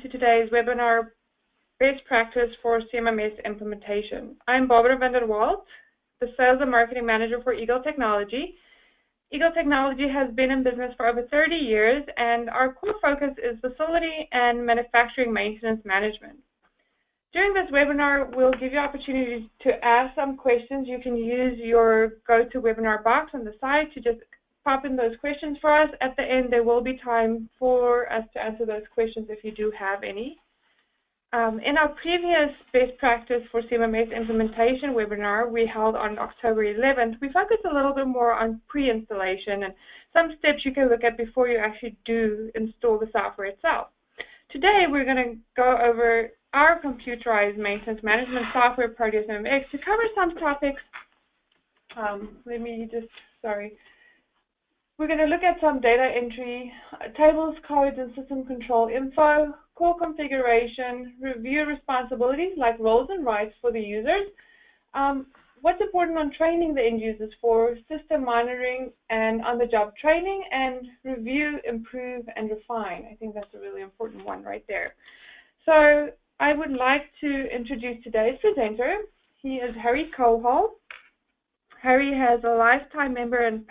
To today's webinar, Best Practice for CMMS Implementation. I'm Barbara van der Walt, the Sales and Marketing Manager for Eagle Technology. Eagle Technology has been in business for over 30 years, and our core focus is facility and manufacturing maintenance management. During this webinar, we'll give you opportunities to ask some questions. You can use your GoToWebinar box on the side to just pop in those questions for us. At the end, there will be time for us to answer those questions if you do have any. In our previous Best Practice for CMMS Implementation webinar we held on October 11th, we focused a little bit more on pre-installation and some steps you can look at before you actually do install the software itself. Today, we're going to go over our computerized maintenance management software, Proteus MMX, to cover some topics. We're going to look at some data entry, tables, codes, and system control info, core configuration, review responsibilities like roles and rights for the users, what's important on training the end users for, system monitoring and on-the-job training, and review, improve, and refine. I think that's a really important one right there. So I would like to introduce today's presenter. He is Harry Cohol. Harry has a lifetime member and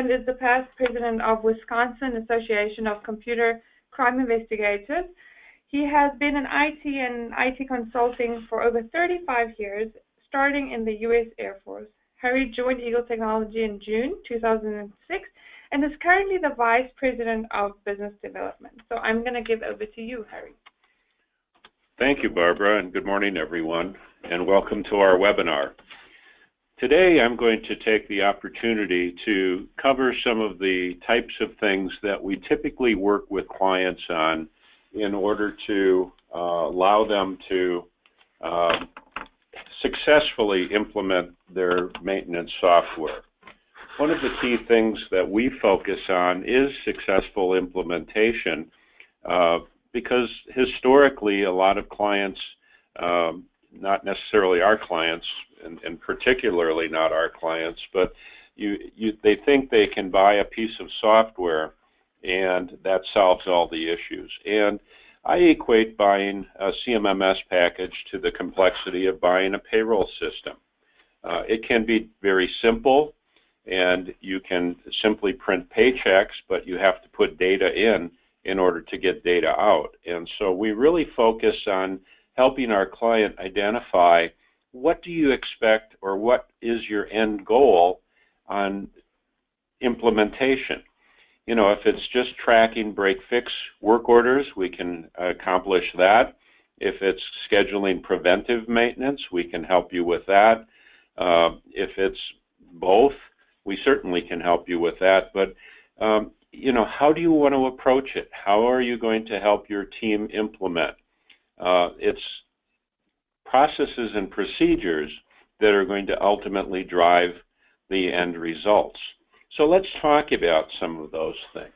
is the past president of Wisconsin Association of Computer Crime Investigators. He has been in IT and IT consulting for over 35 years, starting in the U.S. Air Force. Harry joined Eagle Technology in June 2006 and is currently the Vice President of Business Development. So I'm going to give over to you, Harry. Thank you, Barbara, and good morning, everyone, and welcome to our webinar. Today, I'm going to take the opportunity to cover some of the types of things that we typically work with clients on in order to allow them to successfully implement their maintenance software. One of the key things that we focus on is successful implementation because historically a lot of clients, not necessarily our clients, and particularly not our clients, but they think they can buy a piece of software and that solves all the issues. And I equate buying a CMMS package to the complexity of buying a payroll system. It can be very simple, and you can simply print paychecks, but you have to put data in order to get data out. And so we really focus on helping our client identify what do you expect or what is your end goal on implementation. You know, if it's just tracking break-fix work orders, we can accomplish that. If it's scheduling preventive maintenance, we can help you with that. If it's both, we certainly can help you with that. But, you know, how do you want to approach it? How are you going to help your team implement? It's processes and procedures that are going to ultimately drive the end results. So let's talk about some of those things.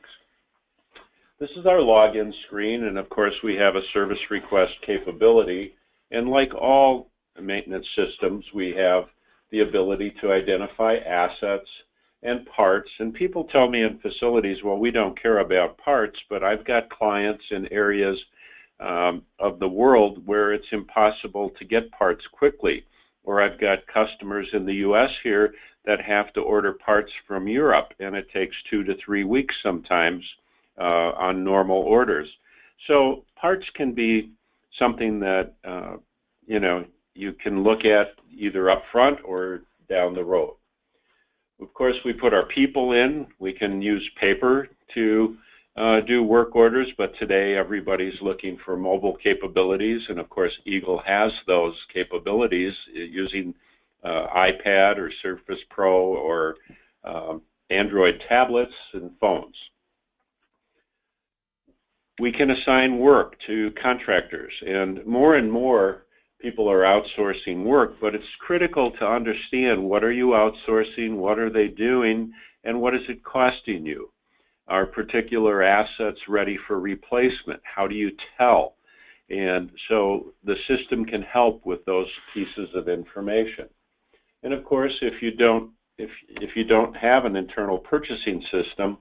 This is our login screen, and of course we have a service request capability, and like all maintenance systems, we have the ability to identify assets and parts. And people tell me in facilities, well, we don't care about parts, but I've got clients in areas of the world where it's impossible to get parts quickly, or I've got customers in the U.S. here that have to order parts from Europe, and it takes 2 to 3 weeks sometimes on normal orders. So parts can be something that you know, you can look at either up front or down the road. Of course, we put our people in. We can use paper to do work orders, but today everybody's looking for mobile capabilities, and of course Eagle has those capabilities using iPad or Surface Pro or Android tablets and phones. We can assign work to contractors, and more people are outsourcing work, but it's critical to understand what are you outsourcing, what are they doing, and what is it costing you? Are particular assets ready for replacement? How do you tell? And so the system can help with those pieces of information. And of course, if you don't have an internal purchasing system,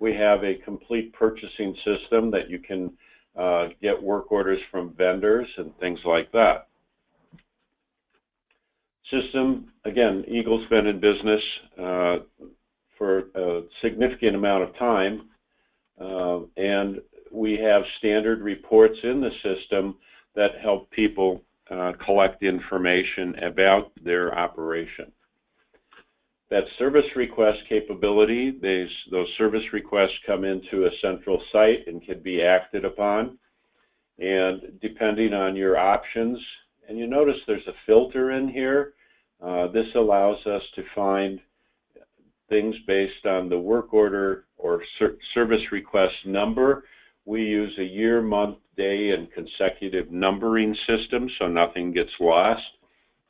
we have a complete purchasing system that you can get work orders from vendors and things like that. System, again, Eagle's been in business for a significant amount of time, and we have standard reports in the system that help people collect information about their operation. That service request capability, those service requests come into a central site and can be acted upon. And depending on your options, and you notice there's a filter in here, this allows us to find things based on the work order or service request number. We use a year, month, day, and consecutive numbering system so nothing gets lost.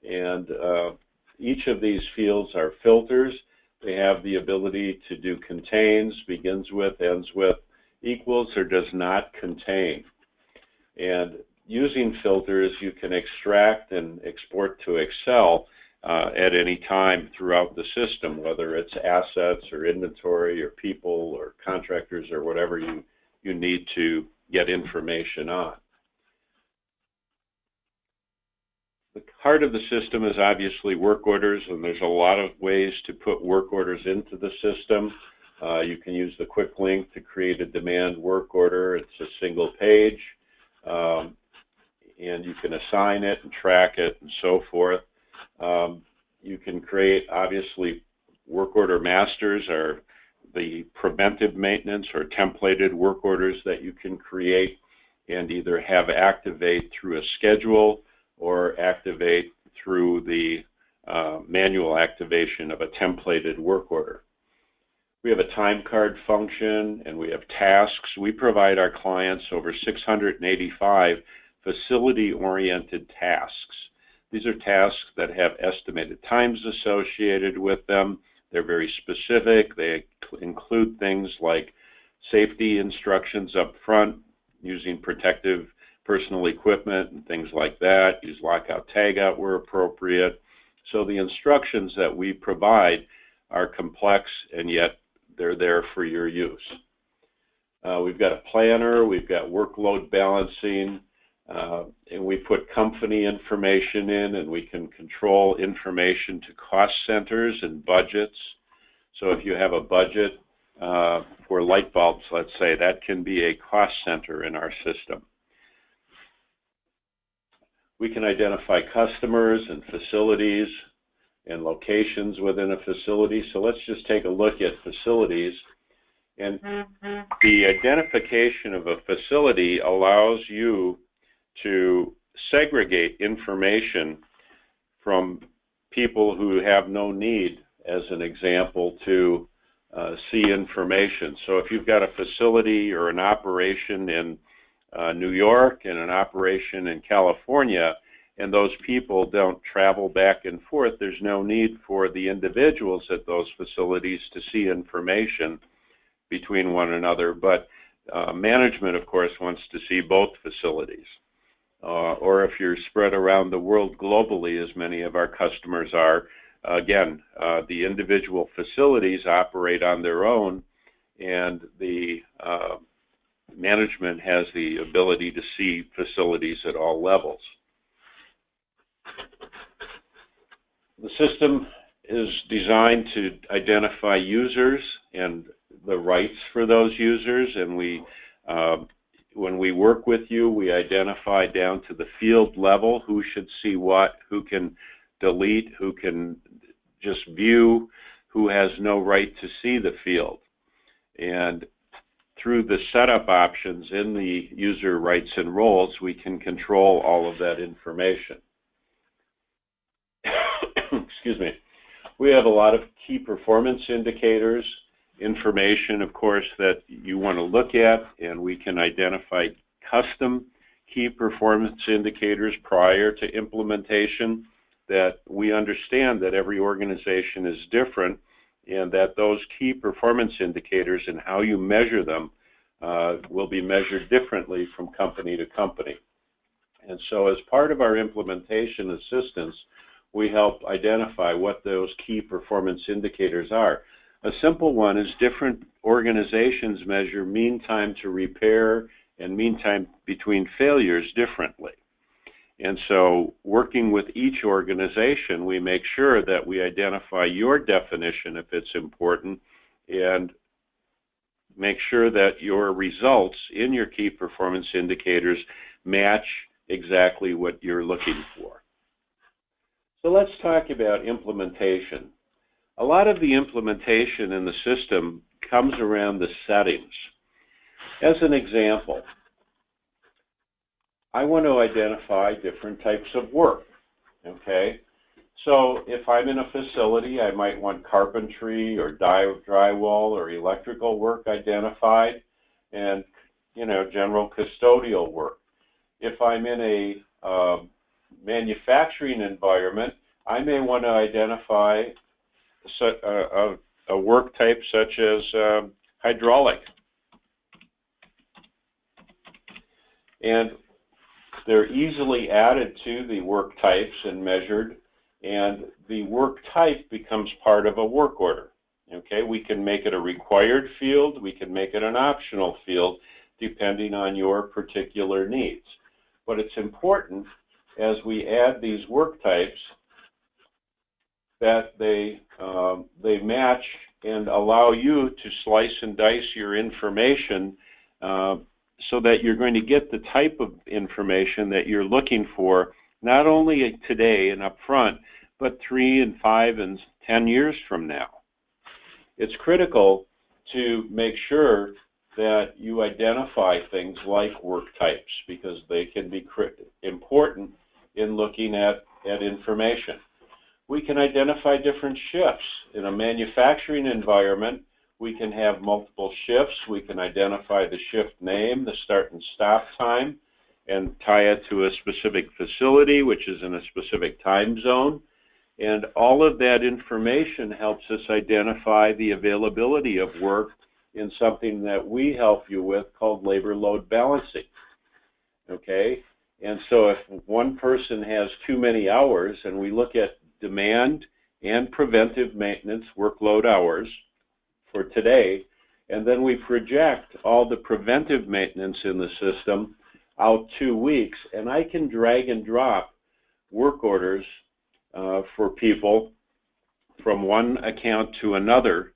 And each of these fields are filters. They have the ability to do contains, begins with, ends with, equals, or does not contain. And using filters, you can extract and export to Excel at any time throughout the system, whether it's assets or inventory or people or contractors or whatever you need to get information on. The heart of the system is obviously work orders, and there's a lot of ways to put work orders into the system. You can use the quick link to create a demand work order. It's a single page, and you can assign it and track it and so forth. You can create, obviously, work order masters are the preventive maintenance or templated work orders that you can create and either have activate through a schedule or activate through the manual activation of a templated work order. We have a time card function and we have tasks. We provide our clients over 685 facility-oriented tasks. These are tasks that have estimated times associated with them. They're very specific. They include things like safety instructions up front, using protective personal equipment and things like that, use lockout tagout where appropriate. So the instructions that we provide are complex and yet they're there for your use. We've got a planner, we've got workload balancing, and we put company information in, and we can control information to cost centers and budgets. So if you have a budget for light bulbs, let's say, that can be a cost center in our system. We can identify customers and facilities and locations within a facility. So let's just take a look at facilities. And the identification of a facility allows you to segregate information from people who have no need, as an example, to see information. So if you've got a facility or an operation in New York and an operation in California, and those people don't travel back and forth, there's no need for the individuals at those facilities to see information between one another. But management, of course, wants to see both facilities. Or if you're spread around the world globally, as many of our customers are, again, the individual facilities operate on their own, and the management has the ability to see facilities at all levels. The system is designed to identify users and the rights for those users, and when we work with you, we identify down to the field level who should see what, who can delete, who can just view, who has no right to see the field. And through the setup options in the user rights and roles, we can control all of that information. Excuse me. We have a lot of key performance indicators, information, of course, that you want to look at, and we can identify custom key performance indicators prior to implementation, that we understand that every organization is different and that those key performance indicators and how you measure them will be measured differently from company to company. And so as part of our implementation assistance, we help identify what those key performance indicators are. A simple one is different organizations measure mean time to repair and mean time between failures differently. And so working with each organization, we make sure that we identify your definition if it's important, and make sure that your results in your key performance indicators match exactly what you're looking for. So let's talk about implementation. A lot of the implementation in the system comes around the settings. As an example, I want to identify different types of work, okay? So if I'm in a facility, I might want carpentry or drywall or electrical work identified, and, general custodial work. If I'm in a manufacturing environment, I may want to identify a work type such as hydraulic. And they're easily added to the work types and measured, and the work type becomes part of a work order. Okay, we can make it a required field, we can make it an optional field, depending on your particular needs. But it's important, as we add these work types, that they match and allow you to slice and dice your information so that you're going to get the type of information that you're looking for, not only today and up front, but 3 and 5 and 10 years from now. It's critical to make sure that you identify things like work types, because they can be important in looking at information. We can identify different shifts. In a manufacturing environment, we can have multiple shifts. We can identify the shift name, the start and stop time, and tie it to a specific facility, which is in a specific time zone. And all of that information helps us identify the availability of work in something that we help you with called labor load balancing. Okay? And so if one person has too many hours, and we look at demand and preventive maintenance workload hours for today, and then we project all the preventive maintenance in the system out 2 weeks, and I can drag and drop work orders for people from one account to another,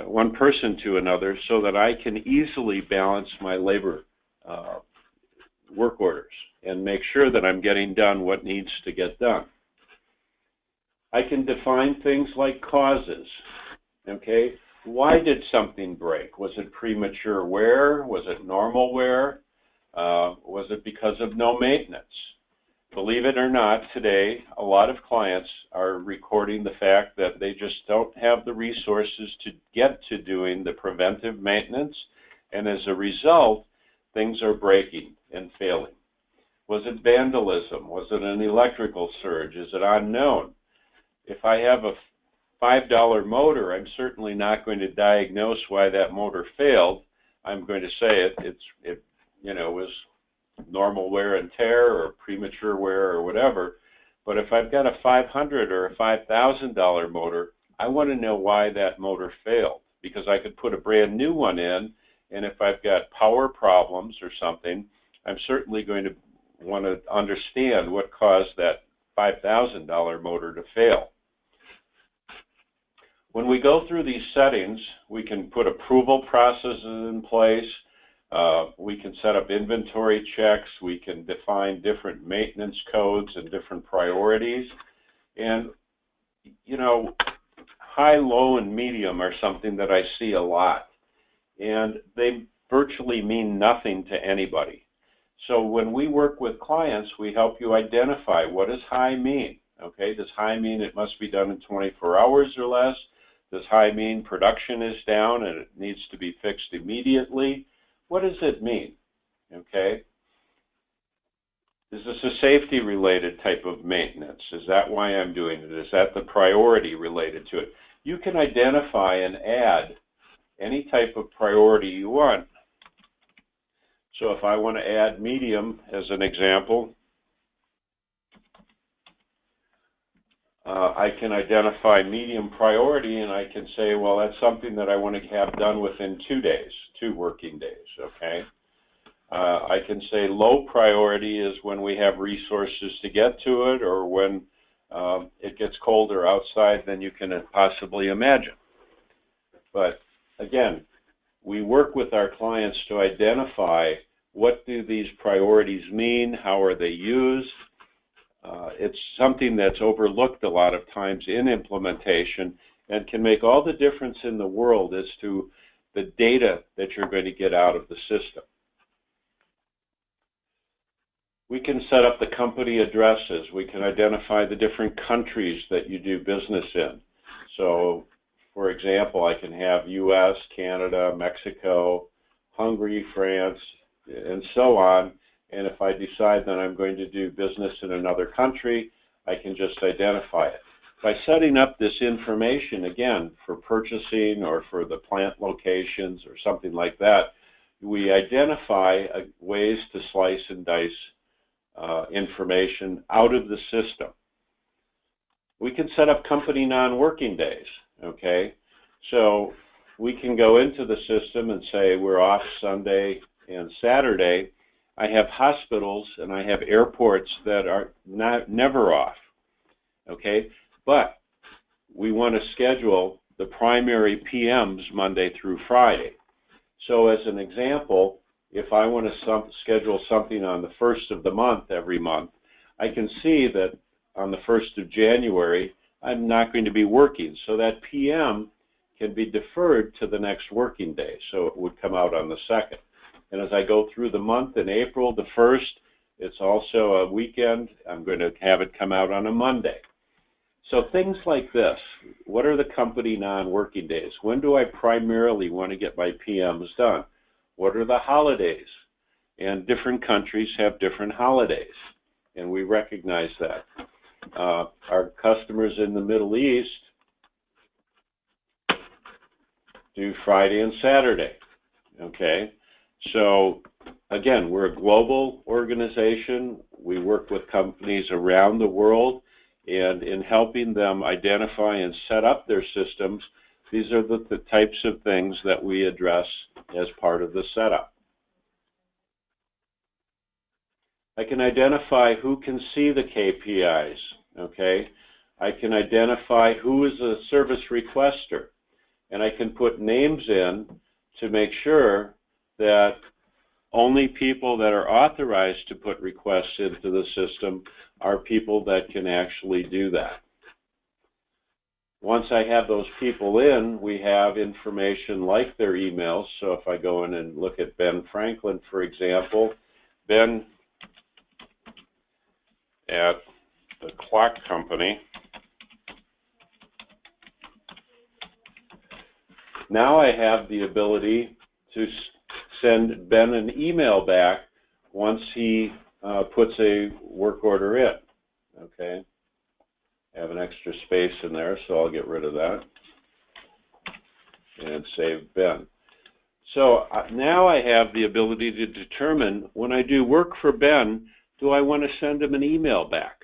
one person to another, so that I can easily balance my labor work orders and make sure that I'm getting done what needs to get done. I can define things like causes, okay? Why did something break? Was it premature wear? Was it normal wear? Was it because of no maintenance? Believe it or not, today, a lot of clients are recording the fact that they just don't have the resources to get to doing the preventive maintenance, and as a result, things are breaking and failing. Was it vandalism? Was it an electrical surge? Is it unknown? If I have a $5 motor, I'm certainly not going to diagnose why that motor failed. I'm going to say it was normal wear and tear or premature wear or whatever. But if I've got a $500 or a $5,000 motor, I want to know why that motor failed, because I could put a brand new one in, and if I've got power problems or something, I'm certainly going to want to understand what caused that $5,000 motor to fail. When we go through these settings, we can put approval processes in place. We can set up inventory checks. We can define different maintenance codes and different priorities. And, high, low, and medium are something that I see a lot. And they virtually mean nothing to anybody. So when we work with clients, we help you identify, what does high mean? Okay, does high mean it must be done in 24 hours or less? Does high mean production is down and it needs to be fixed immediately? What does it mean? Okay? Is this a safety-related type of maintenance? Is that why I'm doing it? Is that the priority related to it? You can identify and add any type of priority you want. So if I want to add medium as an example, I can identify medium priority, and I can say, well, that's something that I want to have done within 2 days, 2 working days, okay? I can say low priority is when we have resources to get to it, or when it gets colder outside than you can possibly imagine. But again, we work with our clients to identify what do these priorities mean, how are they used. It's something that's overlooked a lot of times in implementation and can make all the difference in the world as to the data that you're going to get out of the system. We can set up the company addresses. We can identify the different countries that you do business in. So, for example, I can have US, Canada, Mexico, Hungary, France, and so on. And if I decide that I'm going to do business in another country, I can just identify it. By setting up this information, again, for purchasing or for the plant locations or something like that, we identify ways to slice and dice information out of the system. We can set up company non-working days, okay? So we can go into the system and say we're off Sunday and Saturday. I have hospitals and I have airports that are never off, okay? But we want to schedule the primary PMs Monday through Friday. So as an example, if I want to schedule something on the 1st of the month every month, I can see that on the 1st of January, I'm not going to be working. So that PM can be deferred to the next working day. So it would come out on the 2nd. And as I go through the month in April, the 1st, it's also a weekend. I'm going to have it come out on a Monday. So things like this. What are the company non-working days? When do I primarily want to get my PMs done? What are the holidays? And different countries have different holidays, and we recognize that. Our customers in the Middle East do Friday and Saturday, okay? So again, we're a global organization. We work with companies around the world, and in helping them identify and set up their systems, these are the types of things that we address as part of the setup. I can identify who can see the KPIs, okay? I can identify who is a service requester, and I can put names in to make sure that only people that are authorized to put requests into the system are people that can actually do that. Once I have those people in, we have information like their emails. So if I go in and look at Ben Franklin, for example, Ben at the clock company. Now I have the ability to send Ben an email back once he puts a work order in, okay? I have an extra space in there, so I'll get rid of that and save Ben. So now I have the ability to determine when I do work for Ben, do I want to send him an email back?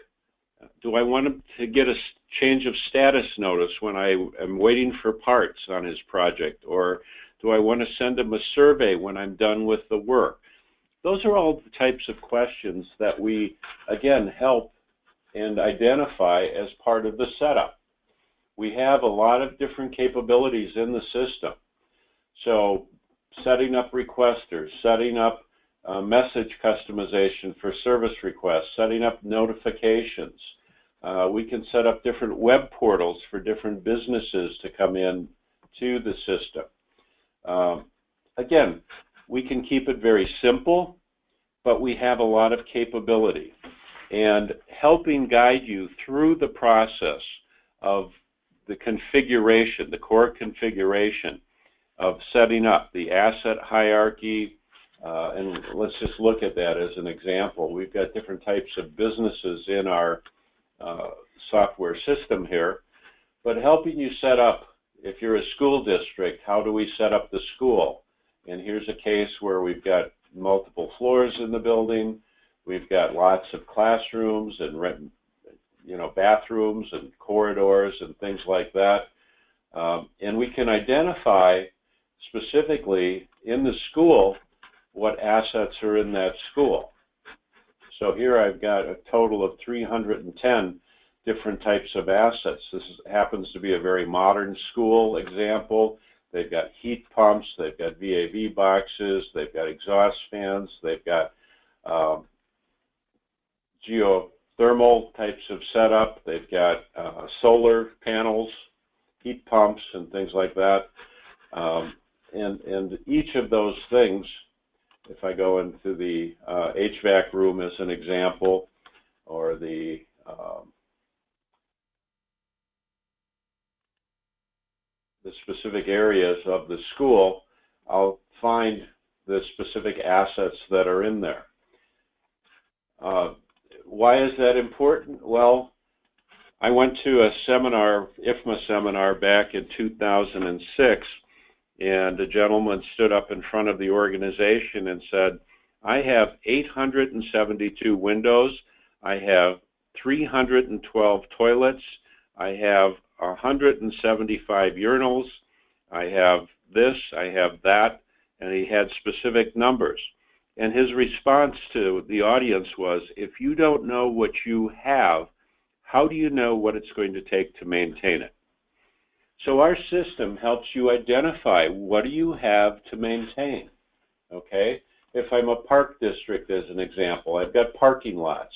Do I want him to get a change of status notice when I am waiting for parts on his project? Or do I want to send him a survey when I'm done with the work? Those are all the types of questions that we, again, help and identify as part of the setup. We have a lot of different capabilities in the system. So setting up requesters, setting up message customization for service requests, setting up notifications. We can set up different web portals for different businesses to come in to the system. Again, we can keep it very simple, but we have a lot of capability. And helping guide you through the process of the configuration, the core configuration of setting up the asset hierarchy, and let's just look at that as an example. We've got different types of businesses in our software system here, but helping you set up, if you're a school district, how do we set up the school? And here's a case where we've got multiple floors in the building. We've got lots of classrooms and bathrooms and corridors and things like that. And we can identify specifically in the school what assets are in that school. So here I've got a total of 310 different types of assets. This happens to be a very modern school example. They've got heat pumps, they've got VAV boxes, they've got exhaust fans, they've got geothermal types of setup, they've got solar panels, heat pumps, and things like that. And each of those things, if I go into the HVAC room as an example, or the specific areas of the school, I'll find the specific assets that are in there. Why is that important? Well, I went to a seminar, IFMA seminar, back in 2006, and a gentleman stood up in front of the organization and said, I have 872 windows, I have 312 toilets, I have 175 urinals, I have this, I have that, and he had specific numbers. And his response to the audience was, if you don't know what you have, how do you know what it's going to take to maintain it? So our system helps you identify what do you have to maintain, okay? If I'm a park district, as an example, I've got parking lots.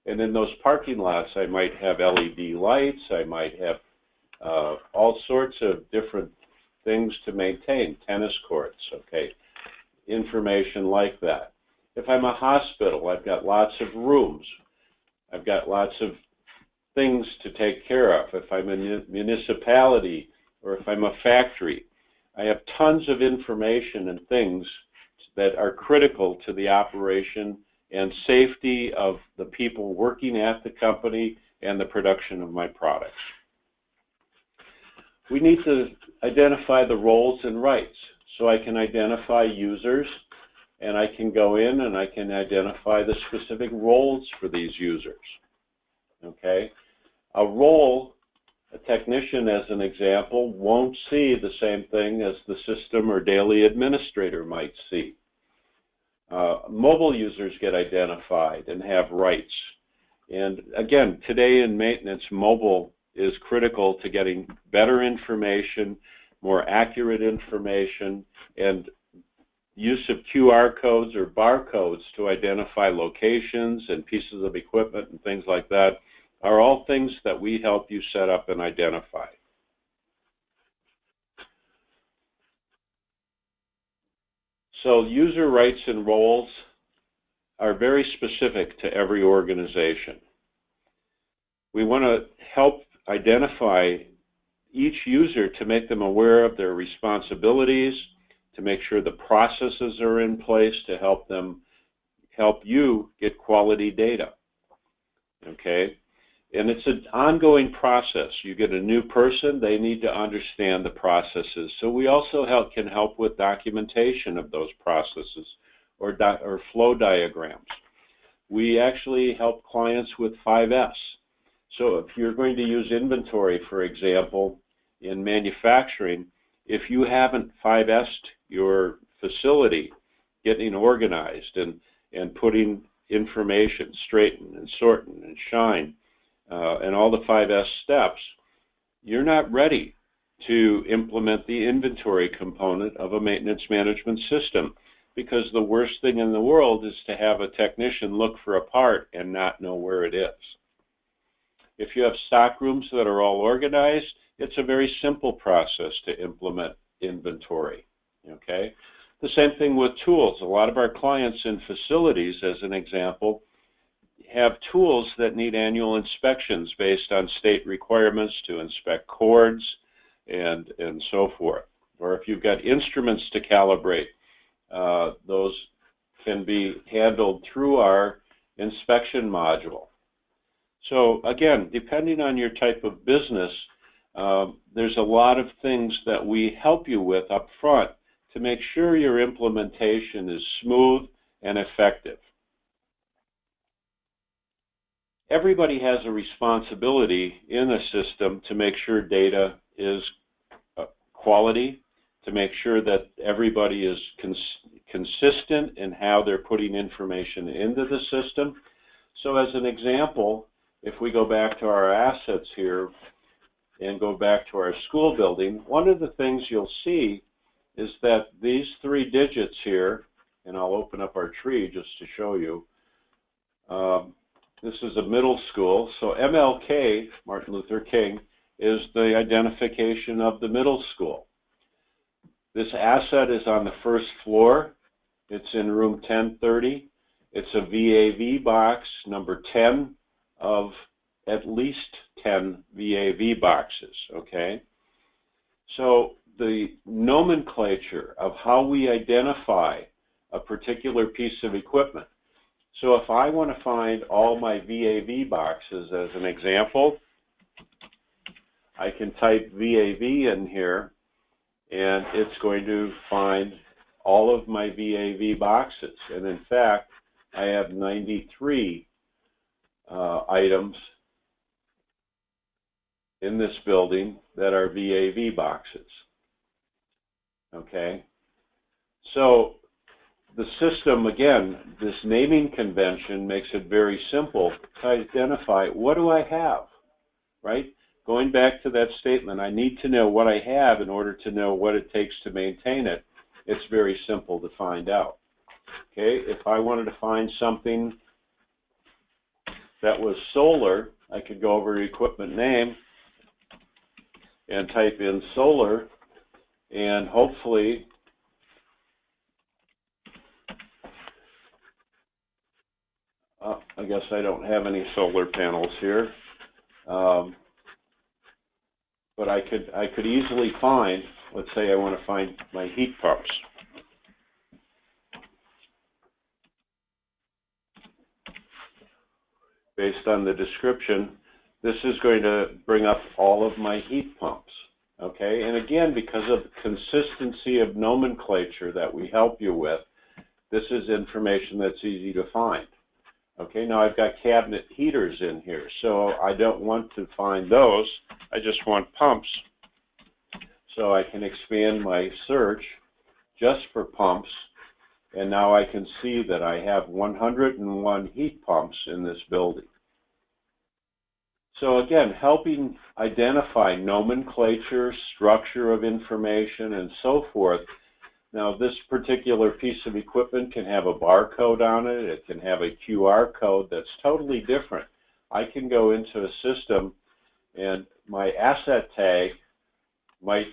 And in those parking lots, I might have LED lights, I might have all sorts of different things to maintain, tennis courts, okay, information like that. If I'm a hospital, I've got lots of rooms. I've got lots of things to take care of. If I'm a municipality or if I'm a factory, I have tons of information and things that are critical to the operation and safety of the people working at the company and the production of my products. We need to identify the roles and rights. So I can identify users, and I can go in and I can identify the specific roles for these users. Okay? A role, a technician as an example, won't see the same thing as the system or daily administrator might see. Mobile users get identified and have rights. And again, today in maintenance, mobile is critical to getting better information, more accurate information, and use of QR codes or barcodes to identify locations and pieces of equipment and things like that are all things that we help you set up and identify. So user rights and roles are very specific to every organization. We want to help identify each user to make them aware of their responsibilities, to make sure the processes are in place to help you get quality data. Okay? And it's an ongoing process. You get a new person, they need to understand the processes. So we also can help with documentation of those processes or flow diagrams. We actually help clients with 5S. So if you're going to use inventory, for example, in manufacturing, if you haven't 5S'd your facility, getting organized and putting information, straighten and sorting and shine, and all the 5S steps, you're not ready to implement the inventory component of a maintenance management system, because the worst thing in the world is to have a technician look for a part and not know where it is. If you have stock rooms that are all organized, it's a very simple process to implement inventory. Okay? The same thing with tools. A lot of our clients in facilities, as an example, have tools that need annual inspections based on state requirements to inspect cords and so forth. Or if you've got instruments to calibrate, those can be handled through our inspection module. So again, depending on your type of business, there's a lot of things that we help you with up front to make sure your implementation is smooth and effective. Everybody has a responsibility in a system to make sure data is quality, to make sure that everybody is consistent in how they're putting information into the system. So as an example, if we go back to our assets here and go back to our school building, one of the things you'll see is that these 3 digits here, and I'll open up our tree just to show you. This is a middle school, so MLK, Martin Luther King, is the identification of the middle school. This asset is on the 1st floor. It's in room 1030. It's a VAV box, number 10 of at least 10 VAV boxes, okay? So the nomenclature of how we identify a particular piece of equipment. So if I want to find all my VAV boxes as an example, I can type VAV in here, and it's going to find all of my VAV boxes. And in fact, I have 93 items in this building that are VAV boxes. Okay? So the system, again, this naming convention makes it very simple to identify what do I have, right? Going back to that statement, I need to know what I have in order to know what it takes to maintain it. It's very simple to find out. Okay, if I wanted to find something that was solar, I could go over to equipment name and type in solar, and hopefully I guess I don't have any solar panels here, but I could easily find, let's say I want to find my heat pumps. Based on the description, this is going to bring up all of my heat pumps, okay? And again, because of the consistency of nomenclature that we help you with, this is information that's easy to find. Okay, now I've got cabinet heaters in here, so I don't want to find those. I just want pumps. So I can expand my search just for pumps, and now I can see that I have 101 heat pumps in this building. So again, helping identify nomenclature, structure of information, and so forth. Now, this particular piece of equipment can have a barcode on it. It can have a QR code that's totally different. I can go into a system, and my asset tag might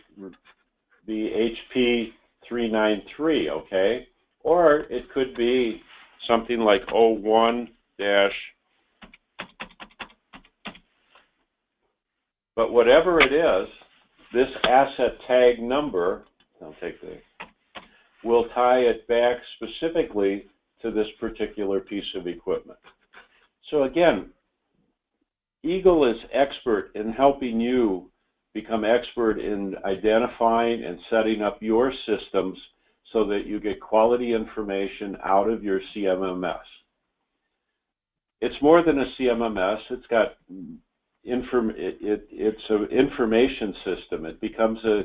be HP393, okay? Or it could be something like 01- but whatever it is, this asset tag number, I'll take the, will tie it back specifically to this particular piece of equipment. So again, Eagle is expert in helping you become expert in identifying and setting up your systems so that you get quality information out of your CMMS. It's more than a CMMS. It's got it's an information system. It becomes a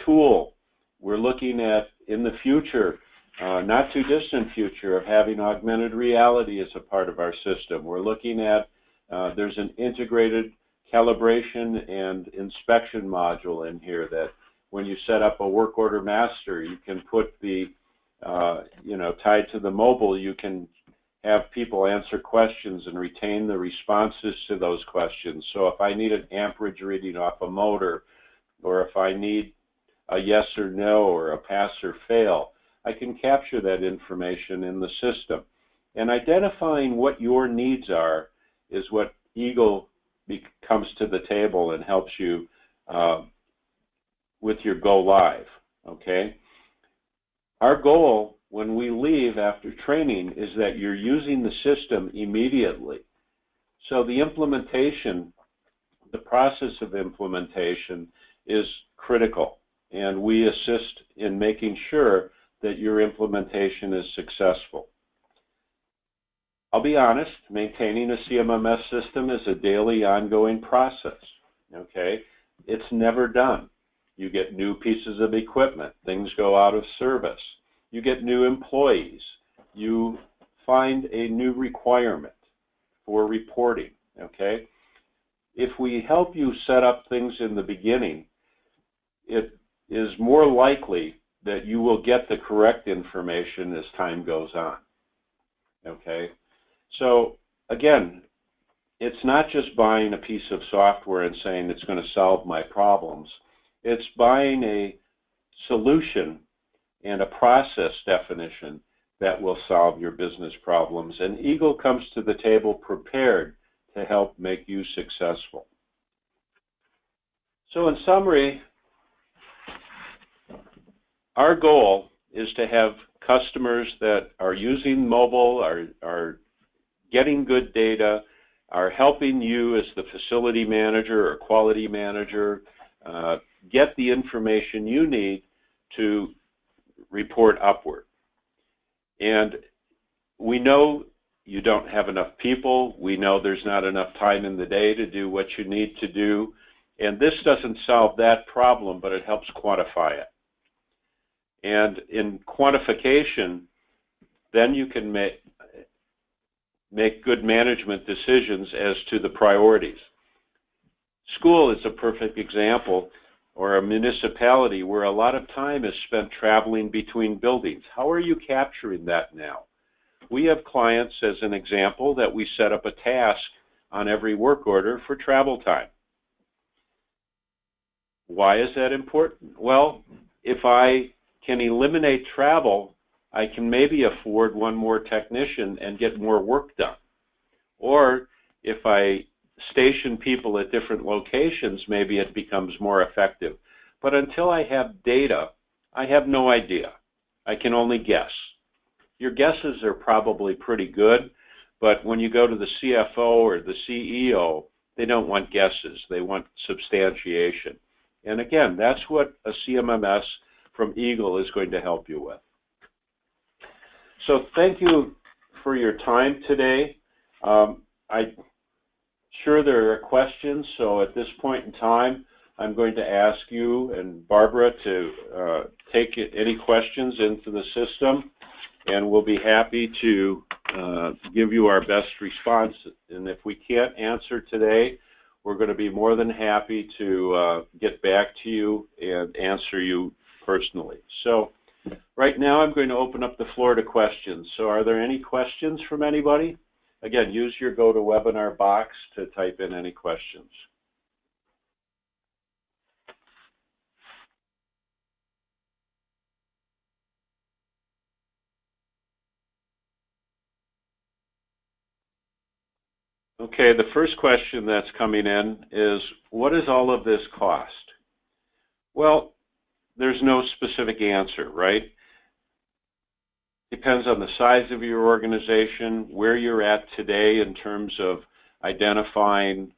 tool. We're looking at, in the future, not too distant future, of having augmented reality as a part of our system. We're looking at, there's an integrated calibration and inspection module in here that when you set up a work order master, you can put the, tied to the mobile, you can have people answer questions and retain the responses to those questions. So if I need an amperage reading off a motor, or if I need a yes or no or a pass or fail, I can capture that information in the system. And identifying what your needs are is what Eagle comes to the table and helps you with your go live, okay? Our goal when we leave after training is that you're using the system immediately. So the implementation, the process of implementation is critical, and we assist in making sure that your implementation is successful. I'll be honest, maintaining a CMMS system is a daily ongoing process, okay? It's never done. You get new pieces of equipment. Things go out of service. You get new employees. You find a new requirement for reporting, okay? If we help you set up things in the beginning, it is more likely that you will get the correct information as time goes on, okay? So again, it's not just buying a piece of software and saying it's going to solve my problems. It's buying a solution and a process definition that will solve your business problems. And Eagle comes to the table prepared to help make you successful. So in summary, our goal is to have customers that are using mobile, are getting good data, are helping you as the facility manager or quality manager get the information you need to report upward. And we know you don't have enough people. We know there's not enough time in the day to do what you need to do. And this doesn't solve that problem, but it helps quantify it. And in quantification, then you can make good management decisions as to the priorities. School is a perfect example, or a municipality where a lot of time is spent traveling between buildings. How are you capturing that now? We have clients, as an example, that we set up a task on every work order for travel time. Why is that important? Well, if I can eliminate travel, I can maybe afford one more technician and get more work done. Or if I station people at different locations, maybe it becomes more effective. But until I have data, I have no idea. I can only guess. Your guesses are probably pretty good, but when you go to the CFO or the CEO, they don't want guesses. They want substantiation. And again, that's what a CMMS from Eagle is going to help you with. So thank you for your time today. I'm sure there are questions, so at this point in time, I'm going to ask you and Barbara to take any questions into the system, and we'll be happy to give you our best response. And if we can't answer today, we're going to be more than happy to get back to you and answer you personally. So right now I'm going to open up the floor to questions. So are there any questions from anybody? Again, use your GoToWebinar box to type in any questions. Okay, the first question that's coming in is, what does all of this cost? Well, there's no specific answer, right? Depends on the size of your organization, where you're at today in terms of identifying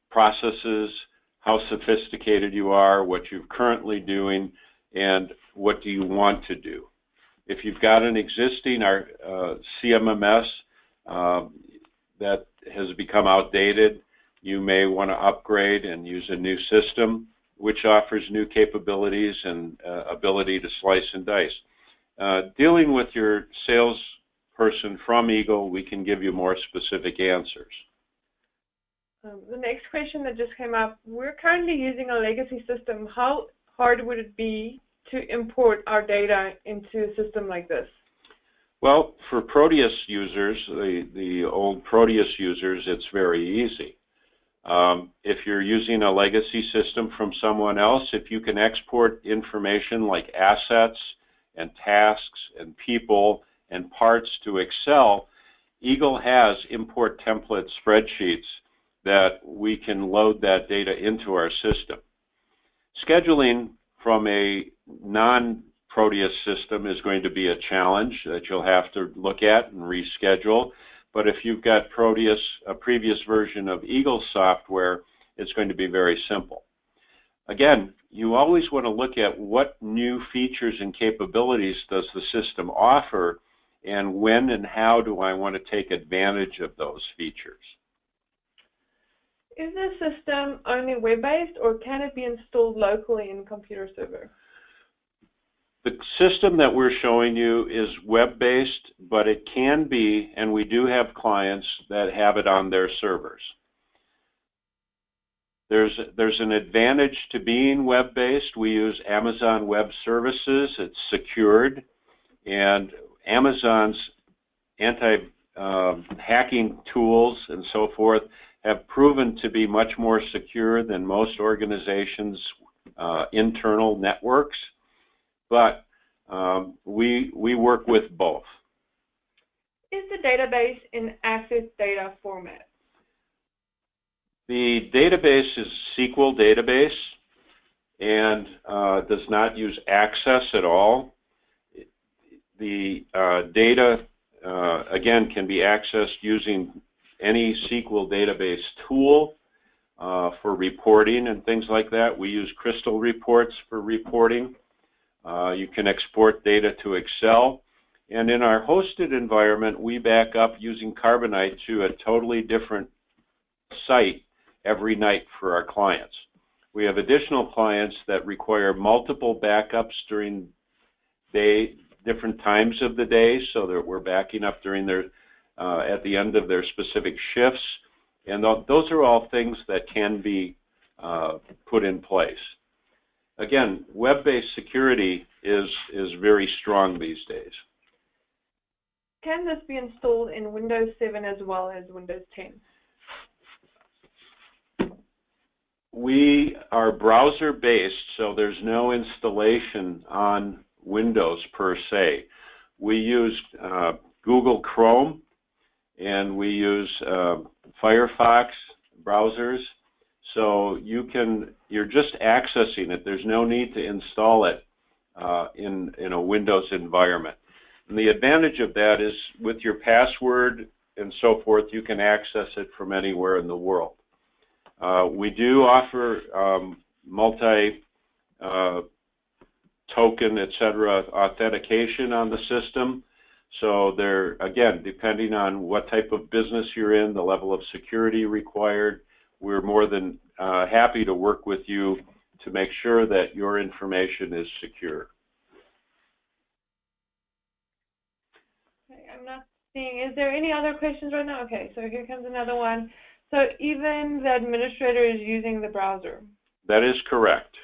processes, how sophisticated you are, what you're currently doing, and what do you want to do. If you've got an existing CMMS that has become outdated, you may want to upgrade and use a new system which offers new capabilities and ability to slice and dice. Dealing with your salesperson from Eagle, we can give you more specific answers. The next question that just came up, we're currently using a legacy system. How hard would it be to import our data into a system like this? Well, for Proteus users, the old Proteus users, it's very easy. If you're using a legacy system from someone else, if you can export information like assets and tasks and people and parts to Excel, Eagle has import template spreadsheets that we can load that data into our system. Scheduling from a non-Proteus system is going to be a challenge that you'll have to look at and reschedule. But if you've got Proteus, a previous version of Eagle software, it's going to be very simple. Again, you always want to look at what new features and capabilities does the system offer, and when and how do I want to take advantage of those features. Is the system only web-based, or can it be installed locally in a computer server? The system that we're showing you is web-based, but it can be, and we do have clients that have it on their servers. There's an advantage to being web-based. We use Amazon Web Services. It's secured, and Amazon's anti-hacking tools and so forth have proven to be much more secure than most organizations' internal networks. But we work with both. Is the database in Access data format? The database is SQL database and does not use Access at all. The data, again, can be accessed using any SQL database tool for reporting and things like that. We use Crystal reports for reporting. You can export data to Excel. And in our hosted environment, we back up using Carbonite to a totally different site every night for our clients. We have additional clients that require multiple backups during different times of the day, so that we're backing up during their at the end of their specific shifts. And those are all things that can be put in place. Again, web-based security is very strong these days. Can this be installed in Windows 7 as well as Windows 10? We are browser-based, so there's no installation on Windows per se. We use Google Chrome, and we use Firefox browsers. So you're just accessing it. There's no need to install it in a Windows environment. And the advantage of that is with your password and so forth, you can access it from anywhere in the world. We do offer multi-token, etc., authentication on the system. So there, again, depending on what type of business you're in, the level of security required, we're more than happy to work with you to make sure that your information is secure. Okay, I'm not seeing, is there any other questions right now? Okay, so here comes another one. So even the administrator is using the browser? That is correct.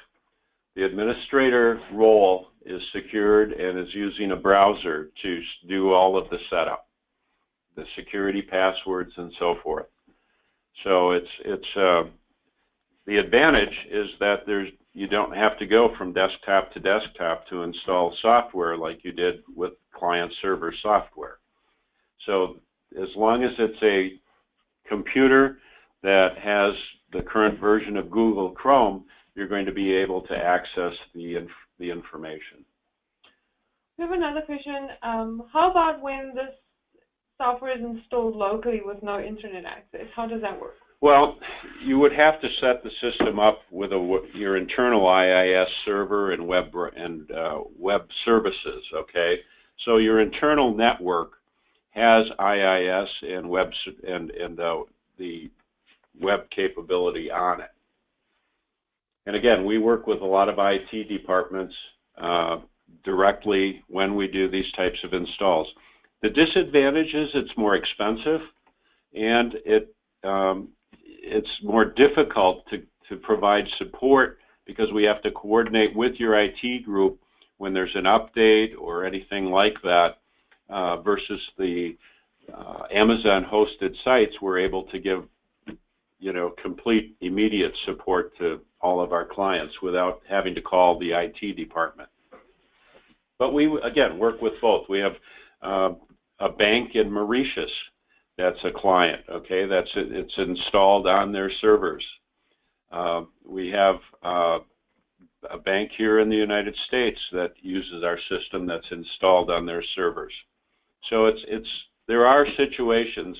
The administrator role is secured and is using a browser to do all of the setup, the security passwords and so forth. So the advantage is that you don't have to go from desktop to desktop to install software like you did with client-server software. So as long as it's a computer that has the current version of Google Chrome, you're going to be able to access the information. We have another question. How about when this software is installed locally with no internet access? How does that work? Well, you would have to set the system up with your internal IIS server and web services. Okay, so your internal network has IIS and the web capability on it. And again, we work with a lot of IT departments directly when we do these types of installs. The disadvantage is it's more expensive, and it's more difficult to provide support because we have to coordinate with your IT group when there's an update or anything like that, versus the Amazon hosted sites. We're able to give complete immediate support to all of our clients without having to call the IT department. But we, again, work with both. We have a bank in Mauritius that's a client, okay? It's installed on their servers. We have a bank here in the United States that uses our system that's installed on their servers. So there are situations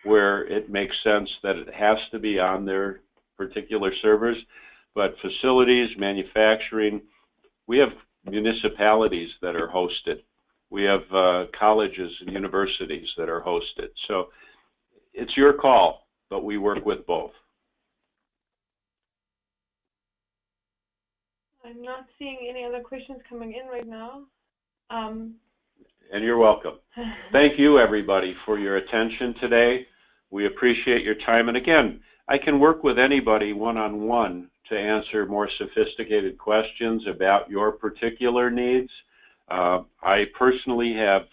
where it makes sense that it has to be on their particular servers, but facilities, manufacturing, we have municipalities that are hosted. We have colleges and universities that are hosted. So it's your call, but we work with both. I'm not seeing any other questions coming in right now. And you're welcome. Thank you, everybody, for your attention today. We appreciate your time. And again, I can work with anybody one-on-one to answer more sophisticated questions about your particular needs. I personally have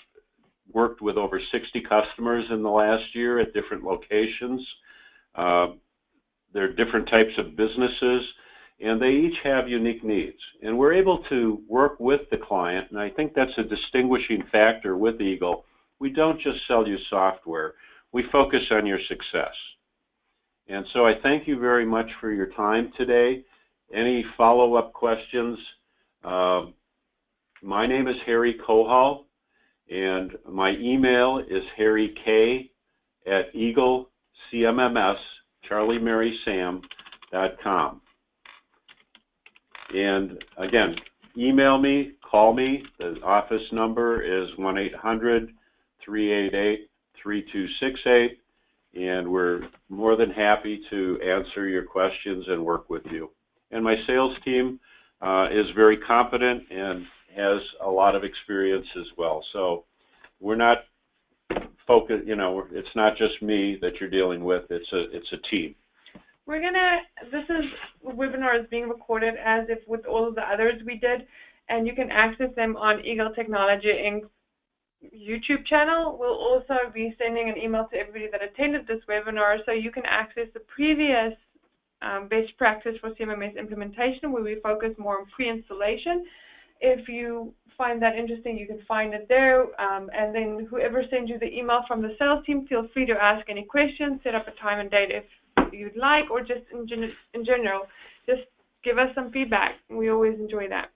worked with over 60 customers in the last year at different locations. There are different types of businesses, and they each have unique needs. And we're able to work with the client, and I think that's a distinguishing factor with Eagle. We don't just sell you software. We focus on your success. And so I thank you very much for your time today. Any follow-up questions? My name is Harry Kohal, and my email is harryk@eaglecmms.com. And again, email me, call me. The office number is 1-800-388-3268, and we're more than happy to answer your questions and work with you. And my sales team is very competent and has a lot of experience as well. So we're not focused, it's not just me that you're dealing with, it's a team. This webinar is being recorded as if with all of the others we did, and you can access them on Eagle Technology Inc.'s YouTube channel. We'll also be sending an email to everybody that attended this webinar, so you can access the previous best practice for CMMS implementation, where we focus more on pre-installation. If you find that interesting, you can find it there, and then whoever sends you the email from the sales team, feel free to ask any questions, set up a time and date if you'd like, or just in general, just give us some feedback. We always enjoy that.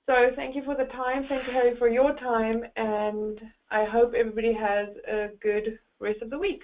So thank you for the time. Thank you, Harry, for your time, and I hope everybody has a good rest of the week.